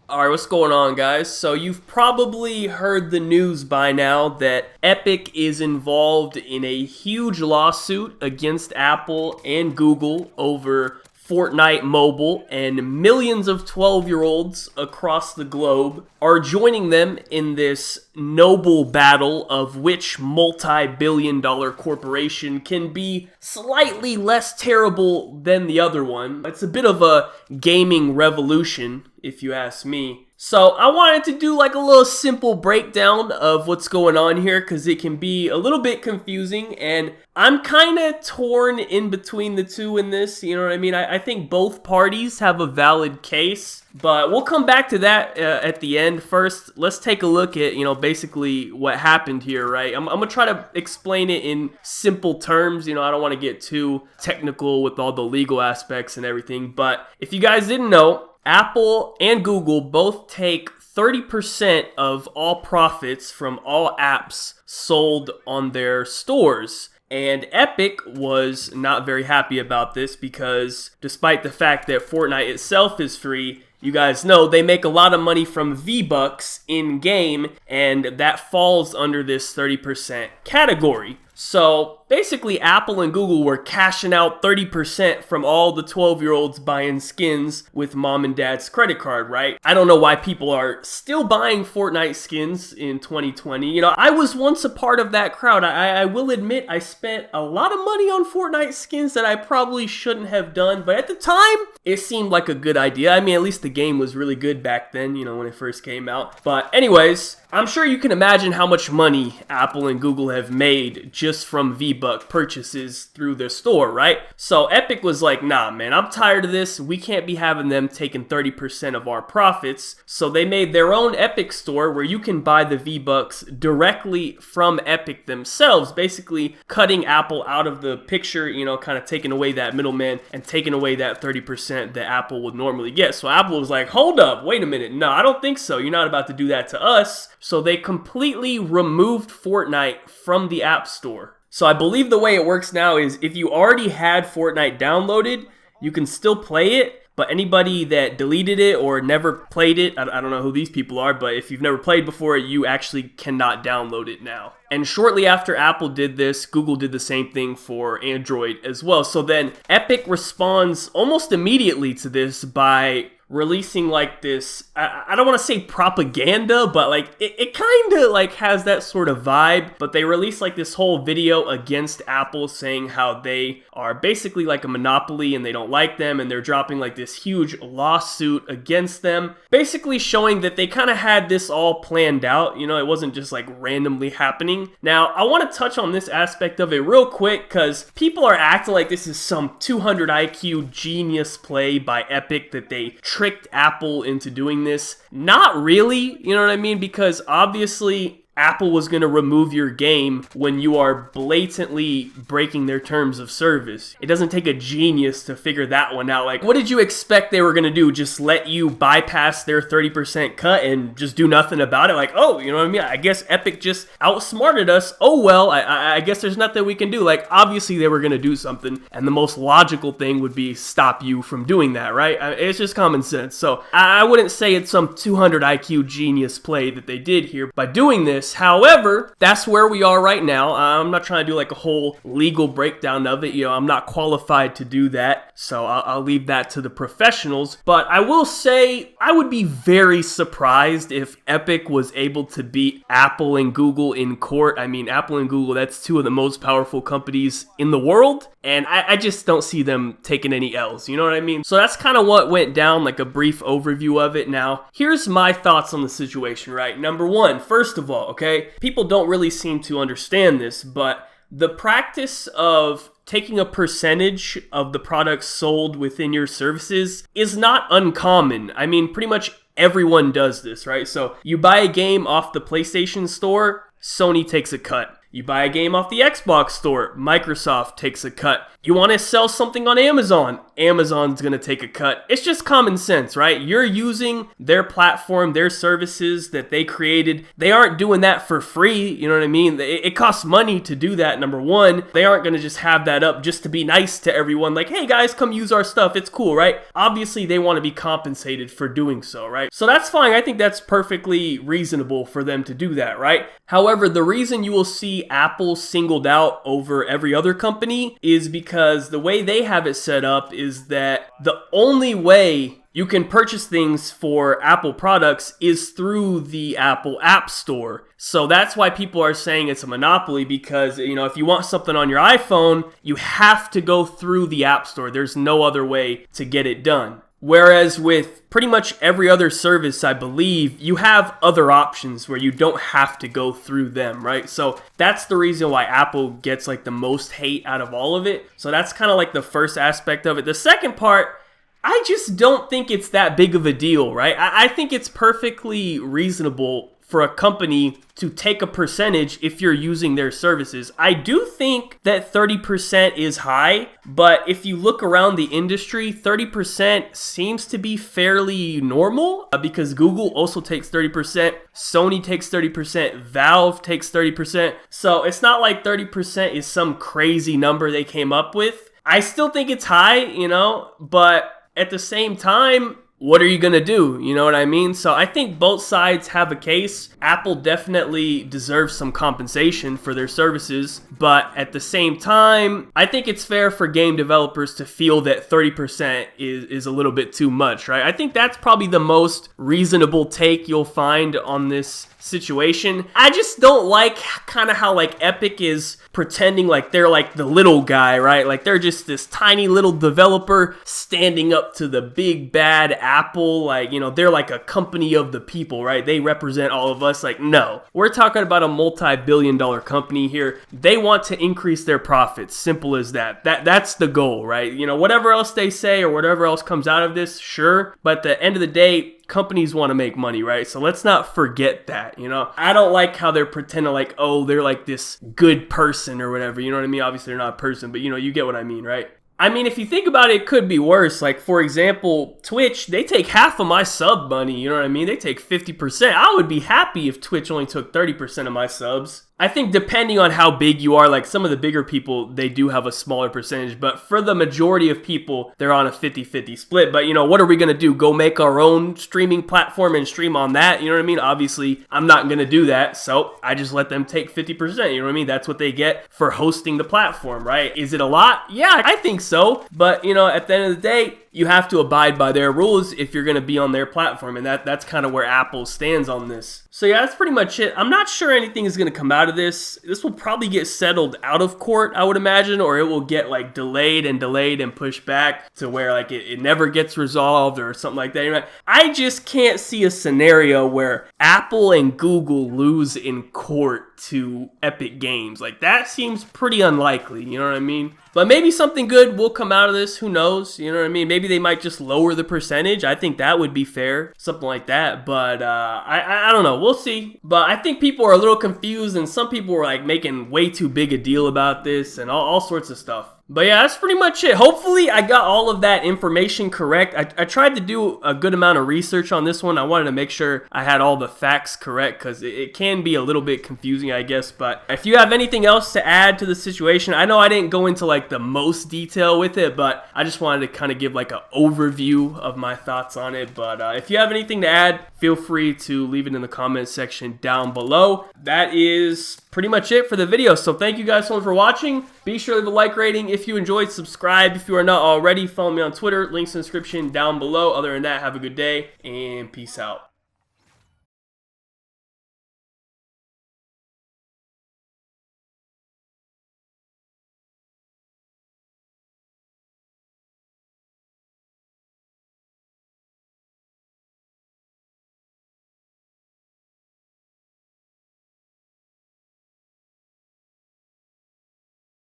Alright, what's going on, guys? So, you've probably heard the news by now that Epic is involved in a huge lawsuit against Apple and Google over Fortnite Mobile, and millions of 12-year-olds across the globe are joining them in this noble battle of which multi-billion-dollar corporation can be slightly less terrible than the other one. It's a bit of a gaming revolution, if you ask me. So I wanted to do like a little simple breakdown of what's going on here because it can be a little bit confusing, and I'm kind of torn in between the two in this, you know what I mean? I think both parties have a valid case, but we'll come back to that at the end. First, let's take a look at, basically what happened here, right? I'm going to try to explain it in simple terms. I don't want to get too technical with all the legal aspects and everything, but if you guys didn't know, Apple and Google both take 30% of all profits from all apps sold on their stores. And Epic was not very happy about this because despite the fact that Fortnite itself is free, you guys know they make a lot of money from V-Bucks in-game, and that falls under this 30% category. So basically, Apple and Google were cashing out 30% from all the 12-year-olds buying skins with mom and dad's credit card, right? I don't know why people are still buying Fortnite skins in 2020. I was once a part of that crowd. I will admit I spent a lot of money on Fortnite skins that I probably shouldn't have done, but at the time, it seemed like a good idea. I mean, at least the game was really good back then, when it first came out. But anyways, I'm sure you can imagine how much money Apple and Google have made just from V-Buck purchases through their store, right? So Epic was like, nah, man, I'm tired of this. We can't be having them taking 30% of our profits. So they made their own Epic store where you can buy the V-Bucks directly from Epic themselves, basically cutting Apple out of the picture, kind of taking away that middleman and taking away that 30% that Apple would normally get. So Apple was like, hold up, wait a minute. No, I don't think so. You're not about to do that to us. So they completely removed Fortnite from the App Store. So I believe the way it works now is if you already had Fortnite downloaded, you can still play it, but anybody that deleted it or never played it, I don't know who these people are, but if you've never played before, you actually cannot download it now. And shortly after Apple did this, Google did the same thing for Android as well. So then Epic responds almost immediately to this by releasing like this, I don't want to say propaganda, but like it kind of like has that sort of vibe, but they released like this whole video against Apple saying how they are basically like a monopoly and they don't like them, and they're dropping like this huge lawsuit against them, basically showing that they kind of had this all planned out. It wasn't just like randomly happening. Now, I want to touch on this aspect of it real quick because people are acting like this is some 200 IQ genius play by Epic that they tricked Apple into doing this. Not really, you know what I mean? Because obviously Apple was going to remove your game when you are blatantly breaking their terms of service. It doesn't take a genius to figure that one out. Like, what did you expect they were going to do? Just let you bypass their 30% cut and just do nothing about it? Like, oh, you know what I mean? I guess Epic just outsmarted us. Oh, well, I guess there's nothing we can do. Like, obviously they were going to do something, and the most logical thing would be stop you from doing that, right? It's just common sense. So I wouldn't say it's some 200 IQ genius play that they did here by doing this. However, that's where we are right now. I'm not trying to do like a whole legal breakdown of it. I'm not qualified to do that, so I'll leave that to the professionals. But I will say I would be very surprised if Epic was able to beat Apple and Google in court. I mean, Apple and Google, that's two of the most powerful companies in the world, and I just don't see them taking any L's, you know what I mean? So that's kind of what went down, like a brief overview of it. Now, here's my thoughts on the situation, right? Number one, first of all, okay, people don't really seem to understand this, but the practice of taking a percentage of the products sold within your services is not uncommon. I mean, pretty much everyone does this, right? So you buy a game off the PlayStation Store, Sony takes a cut. You buy a game off the Xbox Store, Microsoft takes a cut. You want to sell something on Amazon, Amazon's going to take a cut. It's just common sense, right? You're using their platform, their services that they created. They aren't doing that for free, you know what I mean? It costs money to do that, number one. They aren't going to just have that up just to be nice to everyone, like, hey guys, come use our stuff, it's cool, right? Obviously, they want to be compensated for doing so, right? So that's fine. I think that's perfectly reasonable for them to do that, right? However, the reason you will see Apple singled out over every other company is because the way they have it set up is that the only way you can purchase things for Apple products is through the Apple App Store. So that's why people are saying it's a monopoly, because, you know, if you want something on your iPhone, you have to go through the App Store. There's no other way to get it done. Whereas with pretty much every other service, I believe, you have other options where you don't have to go through them, right? So that's the reason why Apple gets like the most hate out of all of it. So that's kind of like the first aspect of it. The second part, I just don't think it's that big of a deal, right? I think it's perfectly reasonable for a company to take a percentage if you're using their services. I do think that 30% is high, but if you look around the industry, 30% seems to be fairly normal because Google also takes 30%, Sony takes 30%, Valve takes 30%. So it's not like 30% is some crazy number they came up with. I still think it's high, you know, but at the same time, what are you going to do? You know what I mean? So I think both sides have a case. Apple definitely deserves some compensation for their services, but at the same time, I think it's fair for game developers to feel that 30% is a little bit too much, right? I think that's probably the most reasonable take you'll find on this situation. I just don't like kind of how like Epic is pretending like they're like the little guy, right? Like they're just this tiny little developer standing up to the big bad Apple. Like, you know, they're like a company of the people, right? They represent all of us. Like, no, we're talking about a multi-billion-dollar company here. They want to increase their profits. Simple as that. That's the goal, right? You know, whatever else they say or whatever else comes out of this, sure. But at the end of the day, companies want to make money, right? So let's not forget that, you know? I don't like how they're pretending like, oh, they're like this good person or whatever, you know what I mean? Obviously they're not a person, but you know, you get what I mean, right? I mean, if you think about it, it could be worse. Like, for example, Twitch, they take half of my sub money, you know what I mean? They take 50%. I would be happy if Twitch only took 30% of my subs. I think depending on how big you are, like some of the bigger people, they do have a smaller percentage, but for the majority of people, they're on a 50-50 split. But, you know, what are we going to do? Go make our own streaming platform and stream on that? You know what I mean? Obviously, I'm not going to do that, so I just let them take 50%, you know what I mean? That's what they get for hosting the platform, right? Is it a lot? Yeah, I think so. But, you know, at the end of the day, you have to abide by their rules if you're going to be on their platform, and that's kind of where Apple stands on this. So yeah, that's pretty much it. I'm not sure anything is going to come out of this. This will probably get settled out of court, I would imagine, or it will get like delayed and pushed back to where like it never gets resolved or something like that. You know, I just can't see a scenario where Apple and Google lose in court to Epic Games. Like, that seems pretty unlikely, you know what I mean? But maybe something good will come out of this. Who knows? You know what I mean? Maybe they might just lower the percentage. I think that would be fair. Something like that. But I don't know. We'll see. But I think people are a little confused, and some people were like making way too big a deal about this and all sorts of stuff. But yeah, that's pretty much it. Hopefully I got all of that information correct. I tried to do a good amount of research on this one. I wanted to make sure I had all the facts correct because it can be a little bit confusing, I guess. But if you have anything else to add to the situation, I know I didn't go into like the most detail with it, but I just wanted to kind of give like an overview of my thoughts on it. But if you have anything to add, feel free to leave it in the comment section down below. That is pretty much it for the video. So thank you guys so much for watching. Be sure to leave a like rating if you enjoyed. Subscribe if you are not already. Follow me on Twitter. Links in the description down below. Other than that, have a good day and peace out.